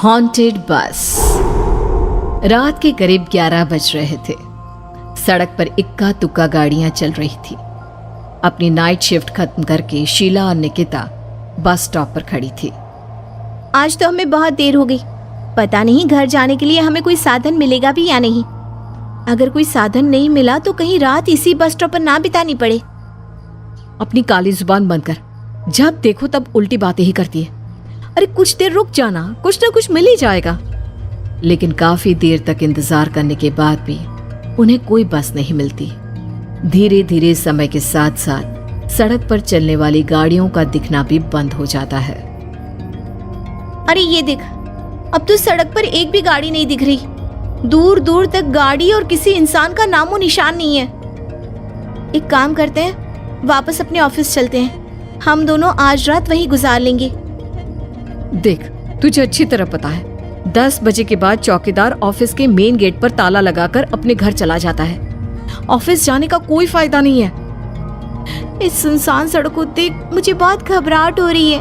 Haunted बस। रात के करीब 11 बज रहे थे। सड़क पर इक्का तुक्का गाड़ियां चल रही थी। अपनी नाइट शिफ्ट खत्म करके शीला और निकिता बस स्टॉप पर खड़ी थी। आज तो हमें बहुत देर हो गई। पता नहीं घर जाने के लिए हमें कोई साधन मिलेगा भी या नहीं। अगर कोई साधन नहीं मिला तो कहीं रात इसी बस स्टॉप पर ना बितानी पड़े। अपनी काली जुबान बंद कर। जब देखो तब उल्टी बातें ही करती है। अरे कुछ देर रुक जाना, कुछ ना कुछ मिल ही जाएगा। लेकिन काफी देर तक इंतजार करने के बाद भी उन्हें कोई बस नहीं मिलती। धीरे धीरे समय के साथ साथ सड़क पर चलने वाली गाड़ियों का दिखना भी बंद हो जाता है। अरे ये देख, अब तो सड़क पर एक भी गाड़ी नहीं दिख रही। दूर दूर तक गाड़ी और किसी इंसान का नामो निशान नहीं है। एक काम करते हैं, वापस अपने ऑफिस चलते हैं। हम दोनों आज रात वहीं गुजार लेंगे। देख, तुझे अच्छी तरह पता है 10 बजे के बाद चौकीदार ऑफिस के मेन गेट पर ताला लगाकर अपने घर चला जाता है। ऑफिस जाने का कोई फायदा नहीं है। इस सुनसान सड़क को देख मुझे बहुत घबराहट हो रही है।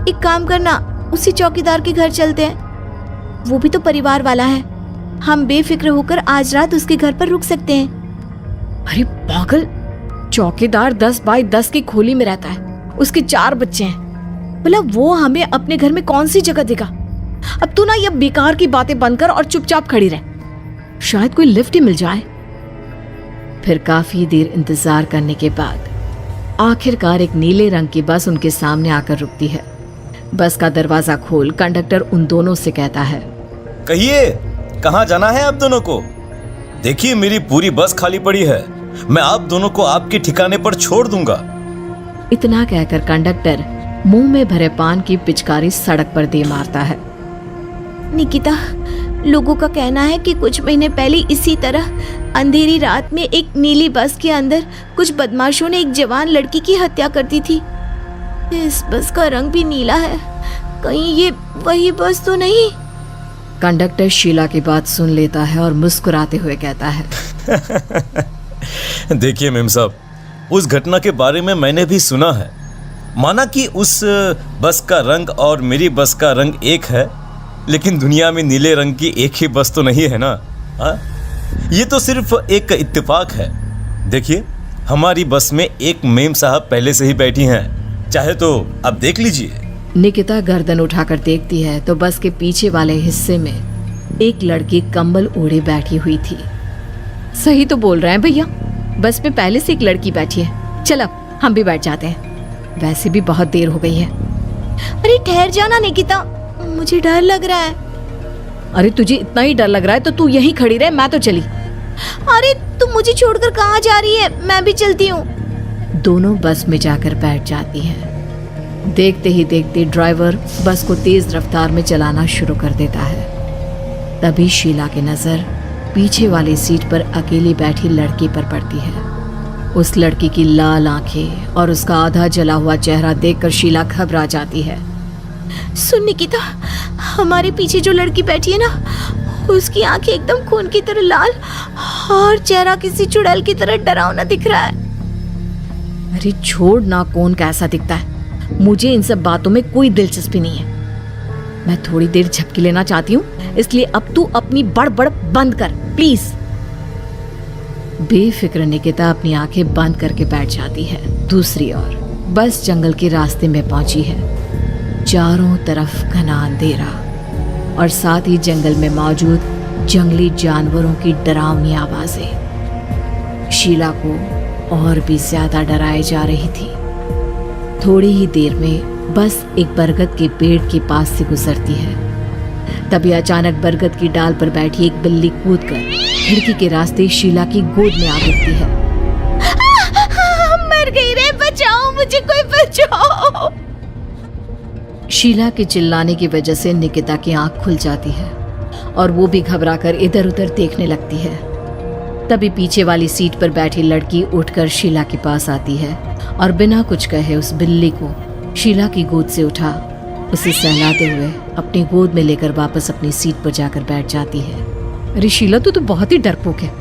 एक काम करना, उसी चौकीदार के घर चलते हैं। वो भी तो परिवार वाला है। हम बेफिक्र होकर आज रात उसके घर पर रुक सकते हैं। अरे पागल, चौकीदार 10 बाई 10 की खोली में रहता है। उसके 4 बच्चे हैं। भला वो हमें अपने घर में कौन सी जगह देगा। अब तू ना ये बेकार की बातें बंद कर और चुपचाप खड़ी रह। शायद कोई लिफ्ट ही मिल जाए। फिर काफी देर इंतजार करने के बाद आखिरकार एक नीले रंग की बस उनके सामने आकर रुकती है। बस का दरवाजा खोल कंडक्टर उन दोनों से कहता है, कहिए कहाँ जाना है आप दोनों को? देखिए मेरी पूरी बस खाली पड़ी है। मैं आप दोनों को आपके ठिकाने पर छोड़ दूंगा। इतना कहकर कंडक्टर मुंह में भरे पान की पिचकारी सड़क पर दे मारता है। निकिता, लोगों का कहना है कि कुछ महीने पहले इसी तरह अंधेरी रात में एक नीली बस के अंदर कुछ बदमाशों ने एक जवान लड़की की हत्या कर दी थी। इस बस का रंग भी नीला है। कहीं ये वही बस तो नहीं? कंडक्टर शीला की बात सुन लेता है और मुस्कुराते हुए कहता है, देखिए मेम साहब, उस घटना के बारे में मैंने भी सुना है। माना कि उस बस का रंग और मेरी बस का रंग एक है, लेकिन दुनिया में नीले रंग की एक ही बस तो नहीं है ना। हाँ, ये तो सिर्फ एक इत्तेफाक है। देखिए हमारी बस में एक मेम साहब पहले से ही बैठी हैं, चाहे तो अब देख लीजिए। निकिता गर्दन उठाकर देखती है तो बस के पीछे वाले हिस्से में एक लड़की कंबल ओढ़े बैठी हुई थी। सही तो बोल रहे हैं भैया, बस में पहले से एक लड़की बैठी है। चल अब हम भी बैठ जाते हैं, वैसे भी बहुत देर हो गई है। अरे ठहर जाना निकिता, मुझे डर लग रहा है। अरे तुझे इतना ही डर लग रहा है तो तू यहीं खड़ी रहे, मैं तो चली। अरे तुम मुझे छोड़कर कहाँ जा रही है? मैं भी चलती हूँ। दोनों बस में जाकर बैठ जाती हैं। देखते ही देखते ड्राइवर बस को तेज रफ्तार में चलाना शुरू कर देता है। तभी शीला की नजर पीछे वाली सीट पर अकेली बैठी लड़की पर पड़ती है। उस लड़की की लाल आंखें और उसका आधा जला हुआ चेहरा देखकर शीला घबरा जाती है। सुन निकिता, हमारे पीछे जो लड़की बैठी है ना, उसकी आंखें एकदम खून की तरह लाल और चेहरा किसी चुड़ैल की तरह डरावना दिख रहा है। अरे छोड़ ना, कौन कैसा दिखता है? मुझे इन सब बातों में कोई दिलचस्पी नहीं है। मैं थोड़ी देर झपकी लेना चाहती हूँ, इसलिए अब तू अपनी बड़बड़ बंद कर प्लीज। बेफिक्र निकिता अपनी आंखें बंद करके बैठ जाती है। दूसरी ओर बस जंगल के रास्ते में पहुंची है। चारों तरफ घना अंधेरा और साथ ही जंगल में मौजूद जंगली जानवरों की डरावनी आवाजें शीला को और भी ज्यादा डराए जा रही थी। थोड़ी ही देर में बस एक बरगद के पेड़ के पास से गुजरती है। तभी अचानक बरगद की डाल पर बैठी एक बिल्ली कूदकर खिड़की के रास्ते शीला की गोद में आ गिरती है। मर गई रे, बचाओ मुझे, कोई बचाओ। शीला के चिल्लाने की वजह से निकिता की आंख खुल जाती है और वो भी घबराकर इधर उधर देखने लगती है। तभी पीछे वाली सीट पर बैठी लड़की उठकर शीला के पास आती है और बिना कुछ कहे उस बिल्ली को शीला की गोद से उठा उसे सहलाते हुए अपनी गोद में लेकर वापस अपनी सीट पर जाकर बैठ जाती है। अरे शीला, तू तो बहुत ही डरपोक है।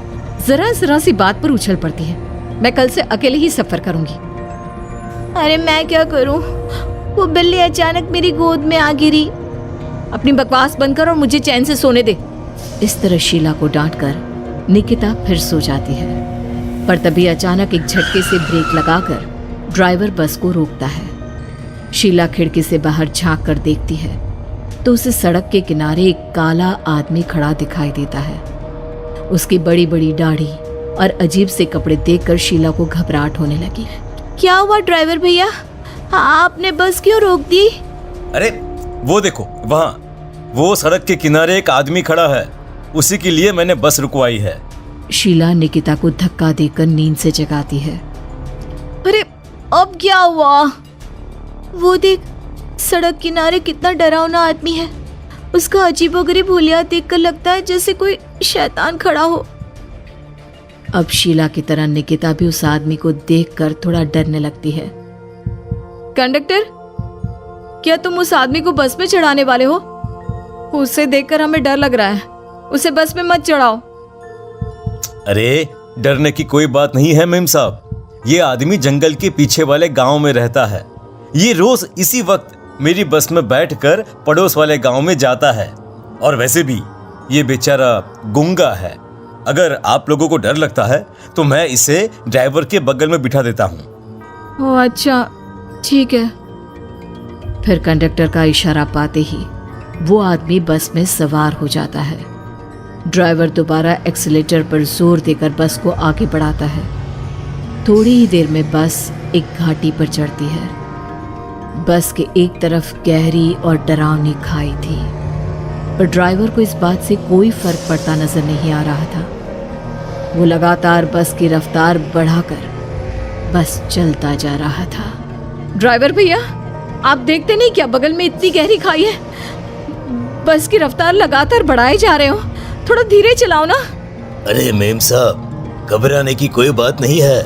जरा जरा सी बात पर उछल पड़ती है। मैं कल से अकेले ही सफर करूंगी। अरे मैं क्या करूं? वो बिल्ली अचानक मेरी गोद में आ गिरी। अपनी बकवास बंद कर और मुझे चैन से सोने दे। इस तरह शीला को डांटकर निकिता फिर सो जाती है। पर तभी अचानक एक झटके से ब्रेक लगाकर ड्राइवर बस को रोकता है। शीला खिड़की से बाहर झांक कर देखती है तो उसे सड़क के किनारे एक काला आदमी खड़ा दिखाई देता है। उसकी बड़ी बड़ी दाढ़ी और अजीब से कपड़े देखकर शीला को घबराहट होने लगी। क्या हुआ ड्राइवर भैया, आपने बस क्यों रोक दी? अरे वो देखो वहाँ, वो सड़क के किनारे एक आदमी खड़ा है, उसी के लिए मैंने बस रुकवाई है। शीला निकिता को धक्का देकर नींद से जगाती है। अरे अब क्या हुआ? वो देख, सड़क किनारे कितना डरावना आदमी है। उसका अजीबोगरीब हुलिया देखकर लगता है जैसे कोई शैतान खड़ा हो। अब शीला की तरह निकिता भी उस आदमी को देखकर थोड़ा डरने लगती है। कंडक्टर, क्या तुम उस आदमी को बस में चढ़ाने वाले हो? उसे देखकर हमें डर लग रहा है, उसे बस में मत चढ़ाओ। अरे डरने की कोई बात नहीं है मेम साहब, ये आदमी जंगल के पीछे वाले गांव में रहता है। ये रोज इसी वक्त मेरी बस में बैठकर पड़ोस वाले गांव में जाता है। और वैसे भी ये बेचारा गूंगा है। अगर आप लोगों को डर लगता है तो मैं इसे ड्राइवर के बगल में बिठा देता हूँ। ओह अच्छा, ठीक है। फिर कंडक्टर का इशारा पाते ही वो आदमी बस में सवार हो जाता है। ड्राइवर दोबारा एक्सीलेटर पर जोर देकर बस को आगे बढ़ाता है। थोड़ी ही देर में बस एक घाटी पर चढ़ती है। बस के एक तरफ गहरी और डरावनी खाई थी, पर ड्राइवर को इस बात से कोई फर्क पड़ता नजर नहीं आ रहा था। वो लगातार बस की रफ्तार बढ़ाकर बस चलता जा रहा था। ड्राइवर भैया, आप देखते नहीं क्या बगल में इतनी गहरी खाई है? बस की रफ्तार लगातार बढ़ाए जा रहे हो, थोड़ा धीरे चलाओ ना। अरे मेम साहब, घबराने की कोई बात नहीं है,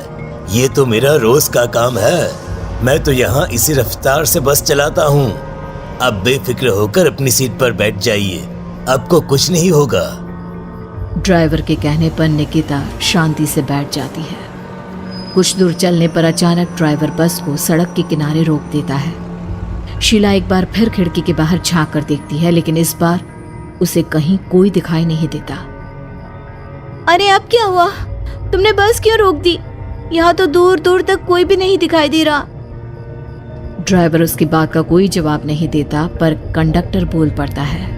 ये तो मेरा रोज का काम है। मैं तो यहाँ इसी रफ्तार से बस चलाता हूँ। अब बेफिक्र होकर अपनी सीट पर बैठ जाइए, आपको कुछ नहीं होगा। ड्राइवर के कहने पर निकिता शांति से बैठ जाती है। कुछ दूर चलने पर अचानक ड्राइवर बस को सड़क के किनारे रोक देता है। शीला एक बार फिर खिड़की के बाहर झांक कर देखती है, लेकिन इस बार उसे कहीं कोई दिखाई नहीं देता। अरे अब क्या हुआ? तुमने बस क्यों रोक दी? यहाँ तो दूर दूर तक कोई भी नहीं दिखाई दे रहा। ड्राइवर उसकी बात का कोई जवाब नहीं देता, पर कंडक्टर बोल पड़ता है।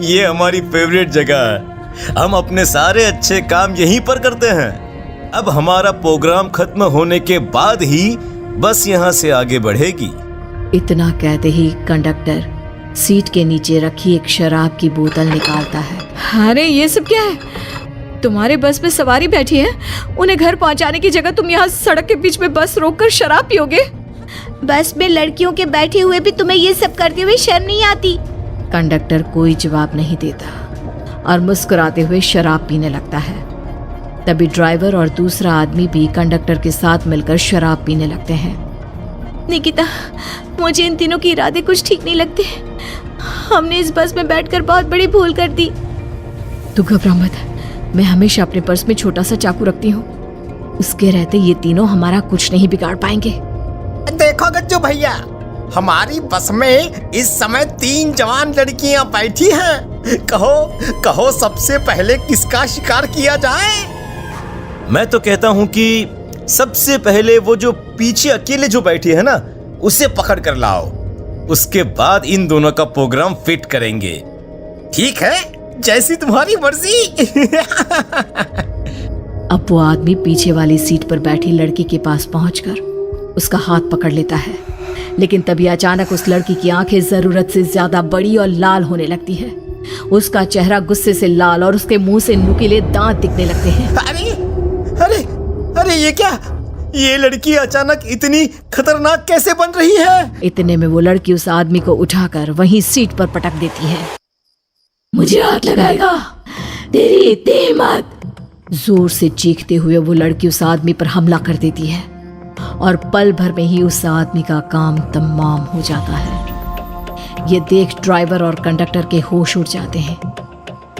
ये हमारी फेवरेट जगह है, हम अपने सारे अच्छे काम यहीं पर करते हैं। अब हमारा प्रोग्राम खत्म होने के बाद ही बस यहाँ से आगे बढ़ेगी। इतना कहते ही कंडक्टर सीट के नीचे रखी एक शराब की बोतल निकालता है। अरे ये सब क्या है? तुम्हारे बस में सवारी बैठी है, उन्हें घर पहुंचाने की जगह तुम यहाँ सड़क के बीच में बस रोककर शराब पियोगे? बस में लड़कियों के बैठे हुए भी तुम्हें ये सब करते हुए शर्म नहीं आती? कंडक्टर कोई जवाब नहीं देता और मुस्कुराते हुए शराब पीने लगता है। तभी ड्राइवर और दूसरा आदमी भी कंडक्टर के साथ मिलकर शराब पीने लगते हैं। निकिता, मुझे इन तीनों के इरादे कुछ ठीक नहीं लगते। हमने इस बस में बैठकर बहुत बड़ी भूल कर दी। तू घबरा मत, मैं हमेशा अपने पर्स में छोटा सा चाकू रखती हूँ। उसके रहते ये तीनों हमारा कुछ नहीं बिगाड़ पाएंगे। देखो गज्जू भैया, हमारी बस में इस समय 3 जवान लड़कियां बैठी हैं। कहो सबसे पहले किसका शिकार किया जाए? मैं तो कहता हूँ कि सबसे पहले वो जो पीछे अकेले जो बैठी है ना, उसे पकड़ कर लाओ। उसके बाद इन दोनों का प्रोग्राम फिट करेंगे। ठीक है, जैसी तुम्हारी मर्जी। अब वो आदमी पीछे वाली सीट पर बैठी लड़की के पास पहुंचकर उसका हाथ पकड़ लेता है, लेकिन तभी अचानक उस लड़की की आंखें जरूरत से ज्यादा बड़ी और लाल होने लगती है। उसका चेहरा गुस्से से लाल और उसके मुंह से नुकीले दांत दिखने लगते हैं। अरे ये क्या? ये लड़की अचानक इतनी खतरनाक कैसे बन रही है? इतने में वो लड़की उस आदमी को उठाकर वहीं सीट पर पटक देती है। मुझे हाथ लगाएगा, तेरी इतनी हिम्मत! जोर से चीखते हुए वो लड़की उस आदमी पर हमला कर देती है और पल भर में ही उस आदमी का काम तमाम हो जाता है। ये देख ड्राइवर और कंडक्टर के होश उड़ जाते हैं।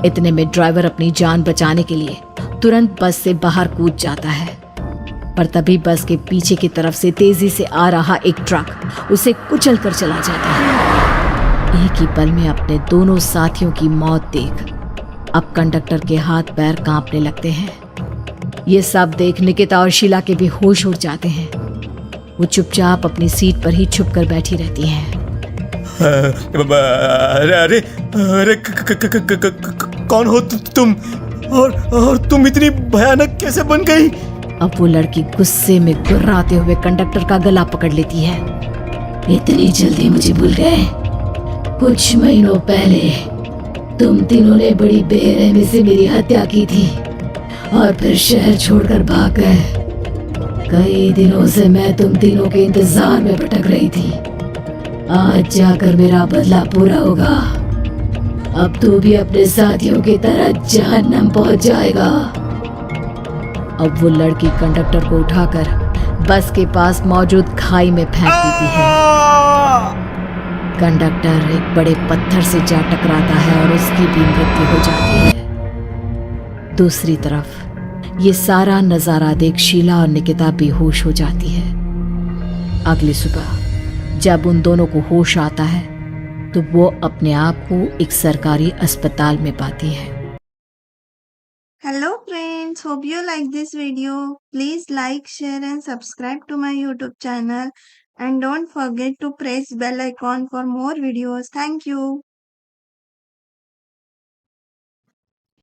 इतने में ड्राइवर अपनी जान बचाने के लिए तुरंत बस से बाहर कूद जाता है। पर तभी बस के पीछे की तरफ से तेजी से आ रहा एक ट्रक उसे कुचल कर चला जाता है। एक ही पल में अपने दोनों साथियों की मौत देख अब कंडक्टर के हाथ पैर कांपने लगते हैं। ये सब देख निकिता और शीला के भी होश उड़ जाते हैं। वो चुपचाप अपनी सीट पर ही छुप कर बैठी रहती हैं। अरे अरे अरे कौन हो तुम और तुम इतनी भयानक कैसे बन गई? अब वो लड़की गुस्से में गुर्राते हुए कंडक्टर का गला पकड़ लेती है। इतनी जल्दी मुझे भूल गए? कुछ महीनों पहले तुम तीनों ने बड़ी बेरहमी से मेरी हत्या की थी और फिर शहर छोड़कर भाग गए। कई दिनों से मैं तुम तीनों के इंतजार में भटक रही थी। आज जाकर मेरा बदला पूरा होगा। अब तू भी अपने साथियों की तरह जहन्नम पहुंच जाएगा। अब वो लड़की कंडक्टर को उठाकर बस के पास मौजूद खाई में फेंक देती है। कंडक्टर एक बड़े पत्थर से जा टकराता है और उसकी भी मृत्यु हो जाती है। दूसरी तरफ ये सारा नजारा देख शीला और निकिता बेहोश हो जाती है। अगली सुबह जब उन दोनों को होश आता है तो वो अपने आप को एक सरकारी अस्पताल में पाती है। Hello friends, hope you like this video. Please like, share and subscribe to my YouTube channel and don't forget to press bell icon for more videos. Thank you.